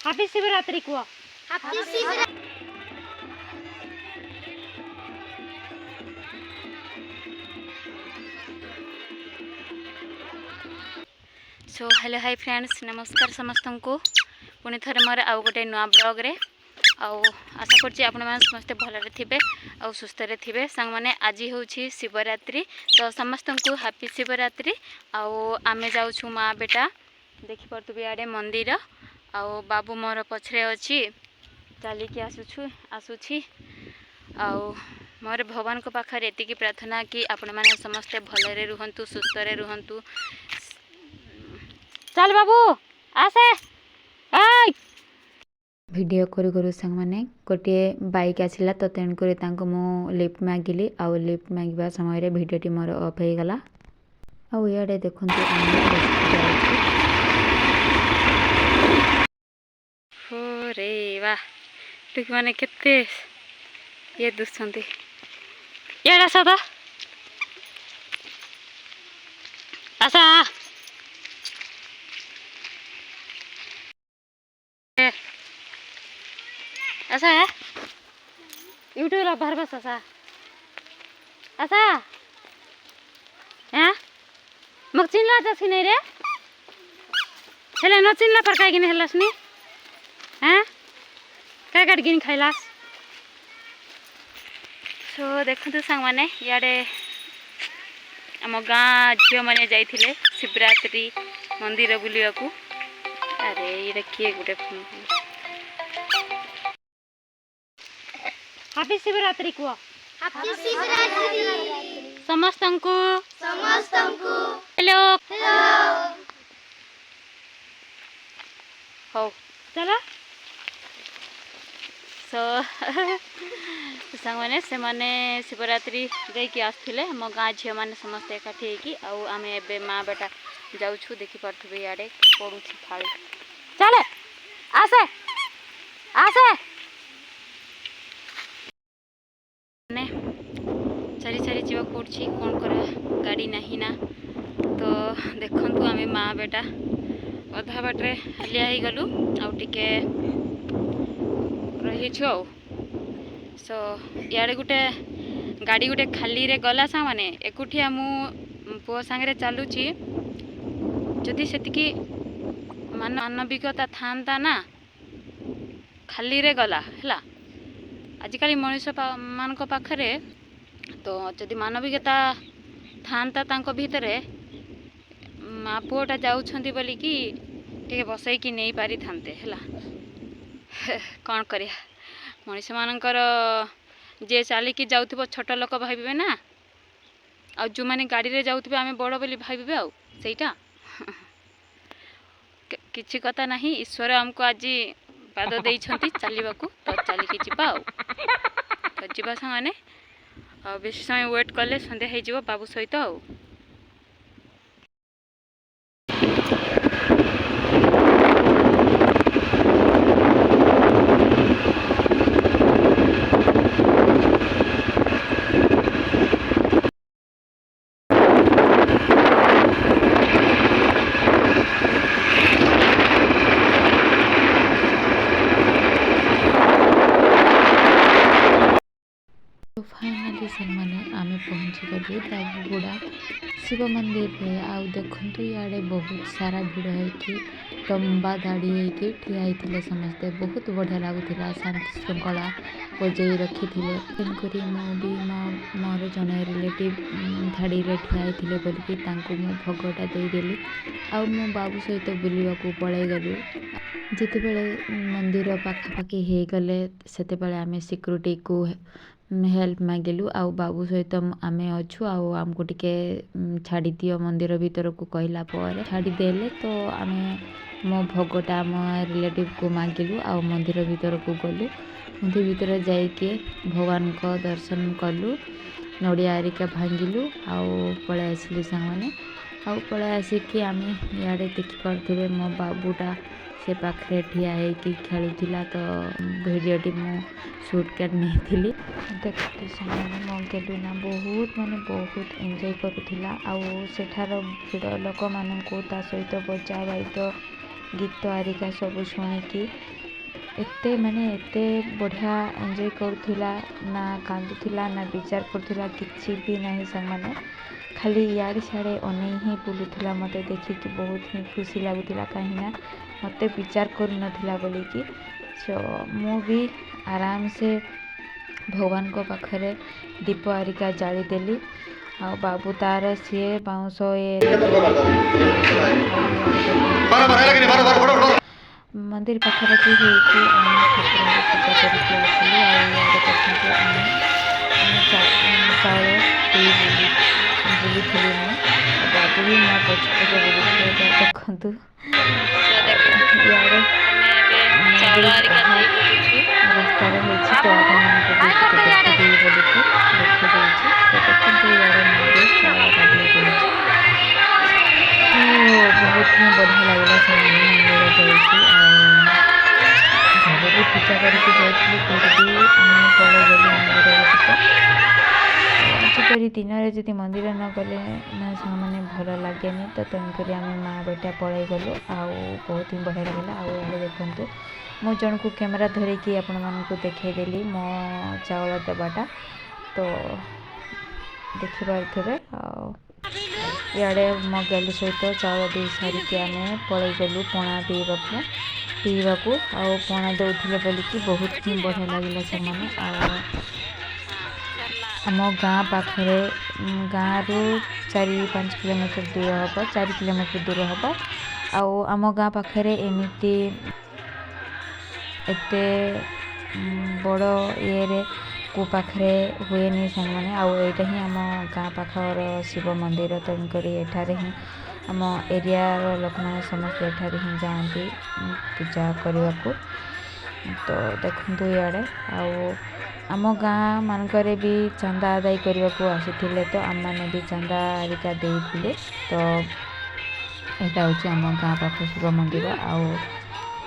Happy Shivratri को happy Shivratri. So hello hi friends नमस्कार समस्त को पुणी थे मोर आउ गोटे नुआ ब्लॉग रे आशा करछि आपण माने समस्त भलरे थिबे आ सुस्थ रे थिबे संग माने आज होछि शिवरात्रि तो समस्त को हैप्पी शिवरात्रि आमे जाउ छु माँ बेटा देखि परतु आड़े मंदिर आउ बाबू मोर पछरे अछि चलिकी आसुछि आउ मोर भगवान को पाखरे एतिकी प्रार्थना कि आपण माने समस्त भलरे रुहंतु सुस्थ रे रुहंतु। चल बाबू आसे आय वीडियो करू करू संग माने गोटे बाइक आसिला तो तेणुक मु लिफ्ट मागिली आउ लिफ्ट मागिबा समय रे वीडियोटी मोर ऑफ हो गला आउ इयाडे देखंतु हो रे वाह टुक माने केते ये दुसंती याडा सदा आसा आसा यूट्यूब ला बाहर बस आसा आसा हैं मग चिनला जासी नहीं रे हेले न चिनला पर काय गिने हलास नी हैं काय काट गिन खाइलास। सो देखंतु संग माने याडे आम गाँ झील मैंने जाइए शिवरात्रि मंदिर बुलिया को अरे ये किए गोटे हैप्पी शिवरात्रि को हैप्पी शिवरात्रि समस्त को हेलो हो चला सो सांग से माने शिवरात्रि देकी आसथिले मो गाँ झील मैंने समस्त एकाठी होगी आम ए माँ बेटा जाऊँ देखी पार्थे इे पड़ू थाली चले आसे आसे सारी सारी जीवा पड़ी कौन कर गाड़ी नहीं ना तो देखु आम माँ बेटा अधा बाटे हालिया हो गलु आउे रहीछु सो इे गोटे गाड़ी गोटे खाली रे गला सा माने एकुठिया मु पुओ सांगे चलुची जदि सेतिकी मानविकता था ना खाली रे गला है आजिकल मनुष्य मान पाखरे तो जदि मानविकता था भितर माँ पुओटा जाऊँच बोलिकी टे बसईकी नहीं पारि थांते है कौन करिया मनुष्य मानकर जे चलिकी जाऊथिबो छोट लोक भाविबे ना आ जो माने गाड़ी रे जाऊथिबे आमे बड़ बोली भाविबे आ सेटा किछि कथा नहीं ईश्वर हमको आज पाद देइछंती चलिबाकू तो चलिकी जिबा तो जीवा संगे बेसी समय वेट कले संध्या हो जाव बाबू सहित फाइनाली से मैंने आम पहुँची गलु बाबूगुड़ा शिव मंदिर रे आउ देखु इे बहुत सारा भिड़ होती लंबा धाड़ी होती ठिया होते समस्ते बहुत बढ़िया लगुला शांति श्रृंखला बजाई रखी थे तेणुक मुझे मोर जड़े रिलेटिव धाड़ी रे ठिया होते बोलिकी भोगटा देदेली आउ मो बाबू सहित बुलवा पलि गलु जिते बड़े मंदिर पाखापाखि हो गले से आम सिक्यूरीटी को हेल्प मागिलु आउ बाबू सहित आम अच्छु आमको टिके छाड़ी दियो मंदिर भीतर को कहला पर छाड़ी देले तो आम मो भोगटा आम रिलेटिव को मागिलु आउ मंदिर भीतर को गलु मंदिर भीतर जाइके भगवान को दर्शन कलु नड़िया आरिका भांगिलु आउ पलै आसिलु सांगने आउ पलै आसिकी आम इे देखी पारे मो बाबूटा से पाखे ठिया होगी खेलुला तो भिडियोटी मु शूट कर नहीं देखते समय मो गेलु ना बहुत माने बहुत एंजॉय करुला आउ सेठार भिड़ लोक मानू सहित बजा बाइत गीत आरिका सब शुणिकी एते माने एते बढ़िया एंजॉय करुला ना कांदुला ना विचार करुला किसी भी नहीं संग खाली इे सियाड़े अनै ही बुलूला मत देखिकी बहुत ही खुशी लगुला कहीं मत विचार करूला बोलिकी सो मु भी आराम से भगवान को पाखरे दीप आरिका जालीदेली आ बाबू तार सी बाउंश मंदिर पाखापाखि होती ठाकुर पूजा करके आसिली चाउल बुलूली मुझे बाबू भी मो पछपचे बुलूले देखु रास्तार होती तो देखी बोलिकी देखी देती देखते इे मंदिर चाउल गाधे बहुत ही बढ़िया लगला से मंदिर जाइए घरे भी पूजा करके जाइए फिर भी आम पड़े गली मंदिर आजिपरी दिन में जब मंदिर न गले ना मैंने भल लगे तो तेणुक आम माँ बेटा पड़े गलु बहुत ही बढ़िया लगला आए देखते मु जन को कैमेरा धरिकी आपण मानक देखदेली मो चाउल देवाटा तो देखिपे इे मो गैली सहित चाउल दे सारिकी आम पड़े गलु पणा पीवा को पणा दौले बोलिकी बहुत ही बढ़िया लगला से आम गाँ पाखे गाँव रु 4-5 किलोमीटर दूर हम 4 किलोमीटर दूर हम आम गाँ पाखे एमती एते बड़ ये को पाखे हुए मैंने आईटा ही आम गाँ पाखर शिव मंदिर तेणुक एठारे ही आम एरिया लोक मैंने समस्त एठारे ही जाती पूजा करने को तो देखु इे आम गाँ मानक भी चंदा आदाय करने को आसी तो आम मैंने भी चंदा आरिका देते तो यहाँ हूँ आम गाँ पाख शिव मंदिर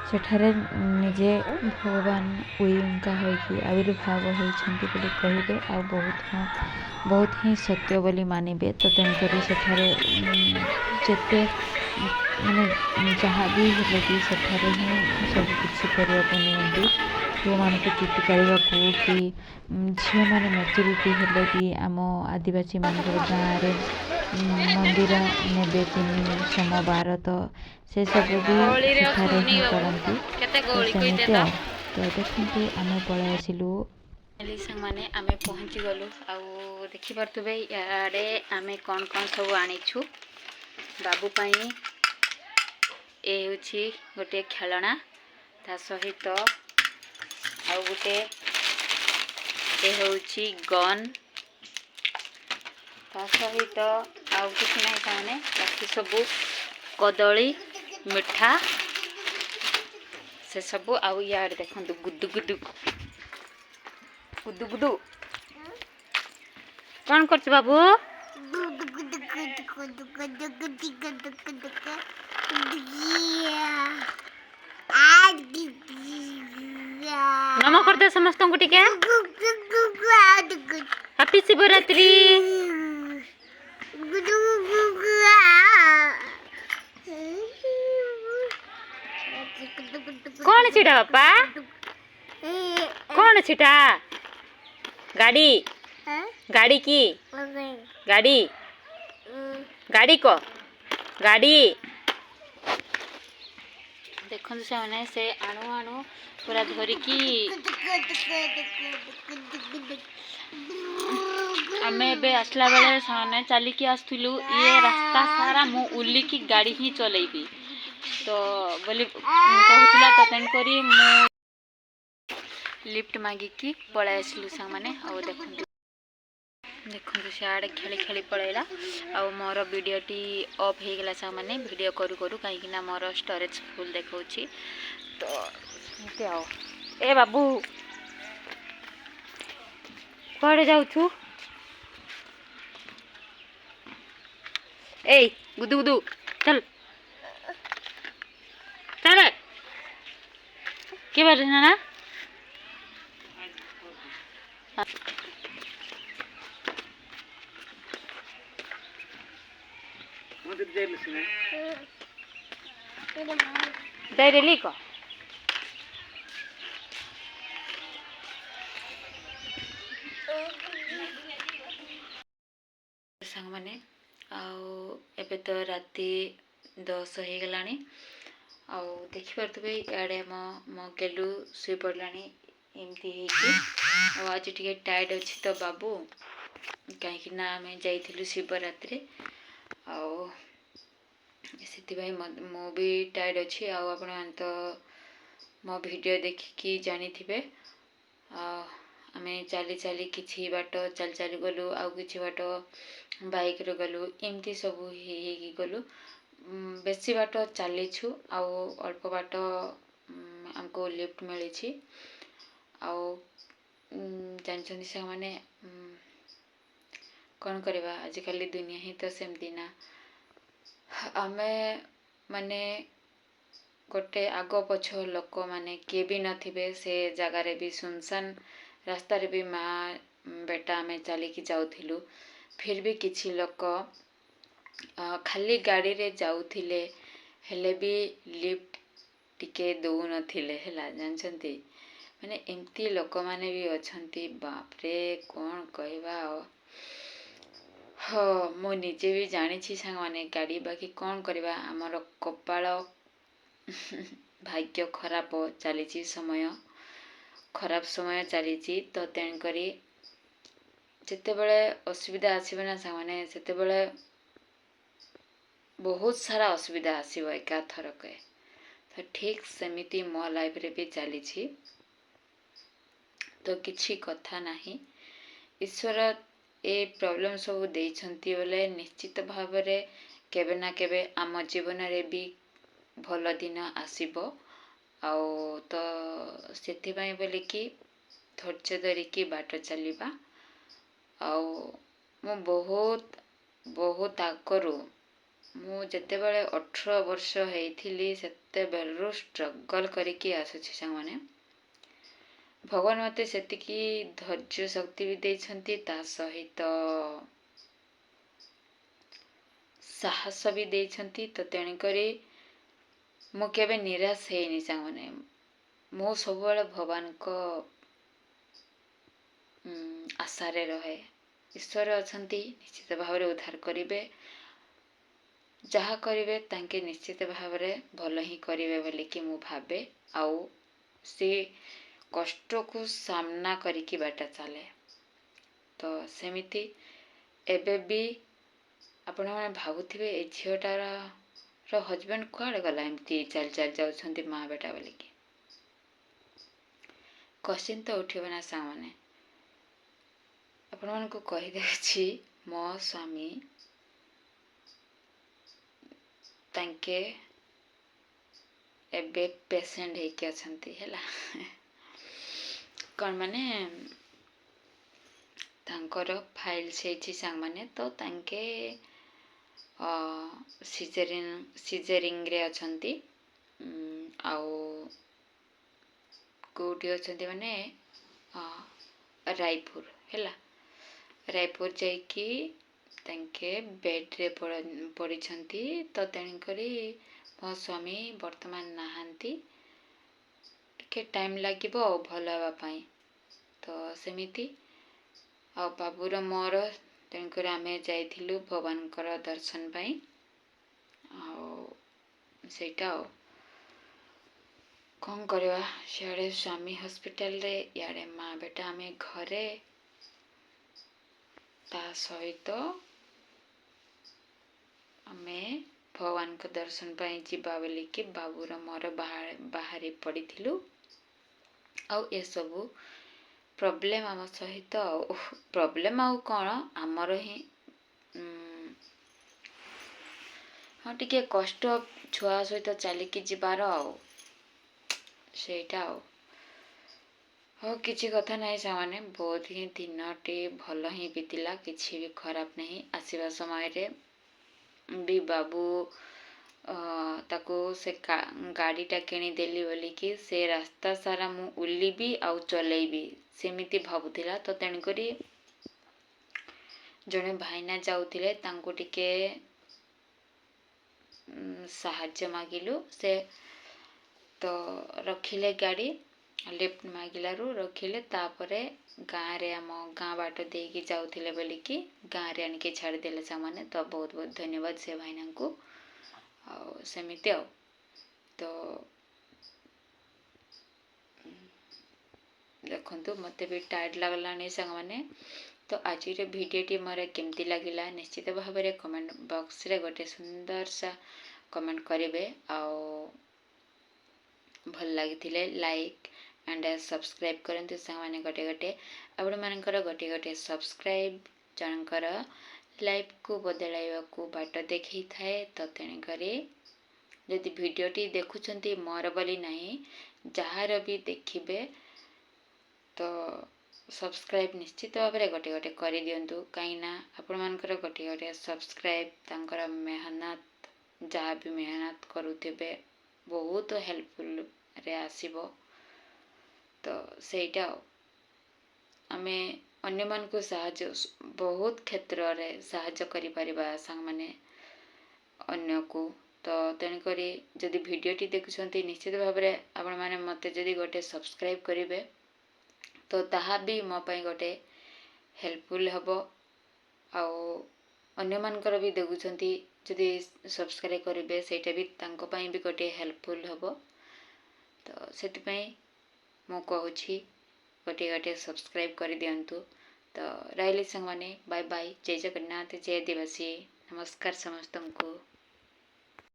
सेठारे निजे भगवान उइंका होगी आविर्भाव होती कहे आ बहुत ही सत्य बोली मानवे तो तेणुक सेठारे जिते माने जहाँ भी हेले कि सेठारे ही सब किसी करने को नियंती जो मानक चुटी काढ़ा कि झील मैंने मेचुरीटी हेले भी आम आदिवासी मान गाँव में मंदिर ने 3 सोमवार तो से सब भी सेठारे ही करती सेमती तो देखते आम पलि आसलु मैंने आम पहुँची गलु आखिपे इे आम कौन कौन सब आनीचु बाबू पाई ये हूँ गोटे खेलना ता सहित आउ गोटे ये हूँ गन ता सहित आउ किसी ना मैंने बाकी सबू कदली मिठा से सबू आउ यार देखु गुदु गुदु गुदु गुदु कौन कर बाबू नम कर दे समस्त को टिके हैप्पी शिवरात्रि कौन छिटा बापा कौन छिटा गाड़ी गाड़ी की गाड़ी गाड़ी को गाड़ी देखो से आणु आणु पूरा धरिकी आम ए आसला बेले से चलिकी आसलु ये रास्ता सारा मु उल्लिकी गाड़ी ही चलैबी तो बोली कहूला तो तेणुक लिफ्ट मागिकी पलाई आसलु सांग मैंने देखु देखु सियाड़े खेली खेली पलैला आउ मोर वीडियोटी ऑफ हो गला सांग मैंने वीडियो करू करू कहीं मोर स्टोरेज फुल देखा तो आओ ए बाबू कड़े जाऊँ ए गुदू गुदू चल चल के बारे ना दे ली को ସାଙ୍ଗମାନେ। ଆଉ ଏବେ ତ ରାତି 10 ହେଇଗଲାଣି। ଆଉ ଦେଖିପାରୁଥିବେ ଇଆଡ଼େ ମୋ ଗେଲୁ ଶୋଇପଡ଼ିଲାଣି ଏମିତି ହେଇକି। ଆଉ ଆଜି ଟିକେ ଟାୟାର୍ଡ଼ ଅଛି ତ ବାବୁ, କାହିଁକି ନା ଆମେ ଯାଇଥିଲୁ ଶିବରାତ୍ରି। ଆଉ ସେଥିପାଇଁ ମୁଁ ବି ଟାୟାର୍ଡ଼ ଅଛି। ଆଉ ଆପଣମାନେ ତ ମୋ ଭିଡ଼ିଓ ଦେଖିକି ଜାଣିଥିବେ। ଆମେ ଚାଲି କିଛି ବାଟ ଚାଲି ଗଲୁ, ଆଉ କିଛି ବାଟ ବାଇକ୍ରେ ଗଲୁ, ଏମିତି ସବୁ ହେଇକି ଗଲୁ। ବେଶୀ ବାଟ ଚାଲିଛୁ, ଆଉ ଅଳ୍ପ ବାଟ ଆମକୁ ଲିଫ୍ଟ ମିଳିଛି। ଆଉ ଜାଣିଛନ୍ତି ସାଙ୍ଗମାନେ, କ'ଣ କରିବା, ଆଜିକାଲି ଦୁନିଆ ହିଁ ତ ସେମିତି ନା। ଆମେ ମାନେ ଗୋଟେ ଆଗ ପଛ ଲୋକମାନେ କିଏ ବି ନଥିବେ ସେ ଜାଗାରେ ବି, ସୁନସାନ ରାସ୍ତାରେ ବି ମା ବେଟା ଆମେ ଚାଲିକି ଯାଉଥିଲୁ। ଫିର୍ ବି କିଛି ଲୋକ ଖାଲି ଗାଡ଼ିରେ ଯାଉଥିଲେ, ହେଲେ ବି ଲିଫ୍ଟ ଟିକେ ଦେଉନଥିଲେ ହେଲା। ଜାଣିଛନ୍ତି, ମାନେ ଏମିତି ଲୋକମାନେ ବି ଅଛନ୍ତି, ବାପରେ କ'ଣ କହିବା। ଆଉ ମୁଁ ନିଜେ ବି ଜାଣିଛି ସାଙ୍ଗମାନେ, ଗାଡ଼ି ବାକି କ'ଣ କରିବା, ଆମର କପାଳ ଭାଗ୍ୟ ଖରାପ ଚାଲିଛି, ଖରାପ ସମୟ ଚାଲିଛି। ତ ତେଣୁକରି ଯେତେବେଳେ ଅସୁବିଧା ଆସିବ ନା ସାଙ୍ଗମାନେ, ସେତେବେଳେ ବହୁତ ସାରା ଅସୁବିଧା ଆସିବ ଏକାଥରକେ। ତ ଠିକ୍ ସେମିତି ମୋ ଲାଇଫରେ ବି ଚାଲିଛି। ତ କିଛି କଥା ନାହିଁ, ଈଶ୍ୱର ଏ ପ୍ରୋବ୍ଲେମ୍ ସବୁ ଦେଇଛନ୍ତି ବୋଲେ ନିଶ୍ଚିତ ଭାବରେ କେବେ ନା କେବେ ଆମ ଜୀବନରେ ବି ଭଲ ଦିନ ଆସିବ। ଆଉ ତ ସେଥିପାଇଁ ବୋଲିକି ଧୈର୍ଯ୍ୟ ଧରିକି ବାଟ ଚାଲିବା। ଆଉ ମୁଁ ବହୁତ ଆଗରୁ, ମୁଁ ଯେତେବେଳେ 18 ବର୍ଷ ହେଇଥିଲି ସେତେବେଳରୁ ଷ୍ଟ୍ରଗଲ୍ କରିକି ଆସୁଛି ସାଙ୍ଗମାନେ। ଭଗବାନ ମୋତେ ସେତିକି ଧୈର୍ଯ୍ୟ ଶକ୍ତି ବି ଦେଇଛନ୍ତି, ତା ସହିତ ସାହସ ବି ଦେଇଛନ୍ତି। ତ ତେଣୁକରି ମୁଁ କେବେ ନିରାଶ ହେଇନି ସାଙ୍ଗମାନେ। ମୁଁ ସବୁବେଳେ ଭଗବାନଙ୍କ ଆଶାରେ ରହେ। ଈଶ୍ୱର ଅଛନ୍ତି, ନିଶ୍ଚିତ ଭାବରେ ଉଦ୍ଧାର କରିବେ। ଯାହା କରିବେ ତାଙ୍କେ ନିଶ୍ଚିତ ଭାବରେ ଭଲ ହିଁ କରିବେ ବୋଲିକି ମୁଁ ଭାବେ। ଆଉ ସେ କଷ୍ଟକୁ ସାମ୍ନା କରିକି ବାଟ ଚାଲେ। ତ ସେମିତି ଏବେ ବି ଆପଣମାନେ ଭାବୁଥିବେ ଏ ଝିଅଟାର ହଜବେଣ୍ଡ କୁଆଡ଼େ ଗଲା, ଏମିତି ଚାଲି ଯାଉଛନ୍ତି ମା ବେଟା ବୋଲିକି। କ୍ୱେଶ୍ଚିନ୍ ତ ଉଠିବ ନା ସାଙ୍ଗମାନେ। ଆପଣମାନଙ୍କୁ କହିଦେଉଛି, ମୋ ସ୍ୱାମୀ ତାଙ୍କେ ଏବେ ପେସେଣ୍ଟ ହେଇକି ଅଛନ୍ତି ହେଲା। କ'ଣ ମାନେ ତାଙ୍କର ଫାଇଲ୍ସ ହେଇଛି ସାଙ୍ଗମାନେ। ତ ତାଙ୍କେ ସିଜରିଂରେ ଅଛନ୍ତି। ଆଉ କେଉଁଠି ଅଛନ୍ତି ମାନେ ରାୟପୁର ହେଲା। ରାୟପୁର ଯାଇକି ତାଙ୍କେ ବେଡ଼୍ରେ ପଡ଼ିଛନ୍ତି। ତ ତେଣୁକରି ମୋ ସ୍ୱାମୀ ବର୍ତ୍ତମାନ ନାହାନ୍ତି, ଟିକେ ଟାଇମ୍ ଲାଗିବ ଆଉ ଭଲ ହେବା ପାଇଁ। ତ ସେମିତି ଆଉ ବାବୁର ମୋର, ତେଣୁକରି ଆମେ ଯାଇଥିଲୁ ଭଗବାନଙ୍କର ଦର୍ଶନ ପାଇଁ। ଆଉ ସେଇଟା ଆଉ କ'ଣ କରିବା, ସିଆଡ଼େ ସ୍ୱାମୀ ହସ୍ପିଟାଲରେ, ଇଆଡ଼େ ମା ବେଟା ଆମେ ଘରେ। ତା ସହିତ ଆମେ ଭଗବାନଙ୍କ ଦର୍ଶନ ପାଇଁ ଯିବା ବୋଲିକି ବାବୁର ମୋର ବାହାରି ପଡ଼ିଥିଲୁ। ଆଉ ଏସବୁ ପ୍ରୋବ୍ଲେମ୍ ଆମ ସହିତ, ଆଉ ପ୍ରୋବ୍ଲେମ୍ ଆଉ କ'ଣ, ଆମର ହିଁ ଟିକେ କଷ୍ଟ ଛୁଆ ସହିତ ଚାଲିକି ଯିବାର, ଆଉ ସେଇଟା। ହଉ କିଛି କଥା ନାହିଁ ସାଙ୍ଗମାନେ, ବହୁତ ହିଁ ଦିନଟି ଭଲ ହିଁ ବିତିଲା, କିଛି ବି ଖରାପ ନାହିଁ। ଆସିବା ସମୟରେ ବି ବାବୁ ତାକୁ ସେ ଗାଡ଼ିଟା କିଣିଦେଲି ବୋଲିକି ସେ ରାସ୍ତା ସାରା ମୁଁ ଉଲିବି ଆଉ ଚଲେଇବି ସେମିତି ଭାବୁଥିଲା। ତ ତେଣୁକରି ଜଣେ ଭାଇନା ଯାଉଥିଲେ, ତାଙ୍କୁ ଟିକେ ସାହାଯ୍ୟ ମାଗିଲୁ। ସେ ତ ରଖିଲେ ଗାଡ଼ି, लिफ्ट मागिलारू रखिले तापरे गाँव रे आम गाँ बाट देकी जाउथिले बोलिकी गाँव रे आनिके छाड़देले सामाने। तो बहुत बहुत धन्यवाद से भाईना को। सेमिति आ तो देखंतु मते भी टाइट लागलानी संग माने। तो आज भिडियोटी मोर केमती लगिला निश्चित भाव में कमेंट बॉक्स रे गोटे सुंदर सा कमेंट करेंगे। भल लगी लाइक एंड सब्सक्राइब करंतु संग माने गोटे गोटे आपण मानकर गोटे गोटे सब्सक्राइब जनकर लाइफ को बदलाइवा को बाट देखई थाए। तो तेने करे यदि भिडियोटी देखुछंती मोर बोली नहीं जहार भी देखिबे तो सब्सक्राइब निश्चित भाव में गोटे गोटे कर दिंतु कहीं आपण मानकर गोटे गोटे सब्सक्राइब तांकर मेहनत जहाँ भी मेहनत करुथिबे बहुत हेल्पफुल रे आसीबो। तो सेटा आमे अन्य मान को साहाय्य बहुत क्षेत्र रे साहाय्य करि परिबा संग माने अन्य को। तो तेणुकरी जदि भिडियोटी देखुछंती निश्चित भाव में आपण माने मते जदि गोटे सब्सक्राइब करिवे तो ताहा भी मो पई गोटे हेल्पफुल हबो। आउ अन्य मानकर भी देखुछंती जदि सब्सक्राइब करिवे सेटा भी तांको पई भी गोटे हेल्पफुल हबो। तो सेति पई मो कहूछि गोटे गोटे सब्सक्राइब कर दियंतु। तो राइली संग माने बाय बाय। जय जगन्नाथ जय आदिवासी। नमस्कार समस्तंको।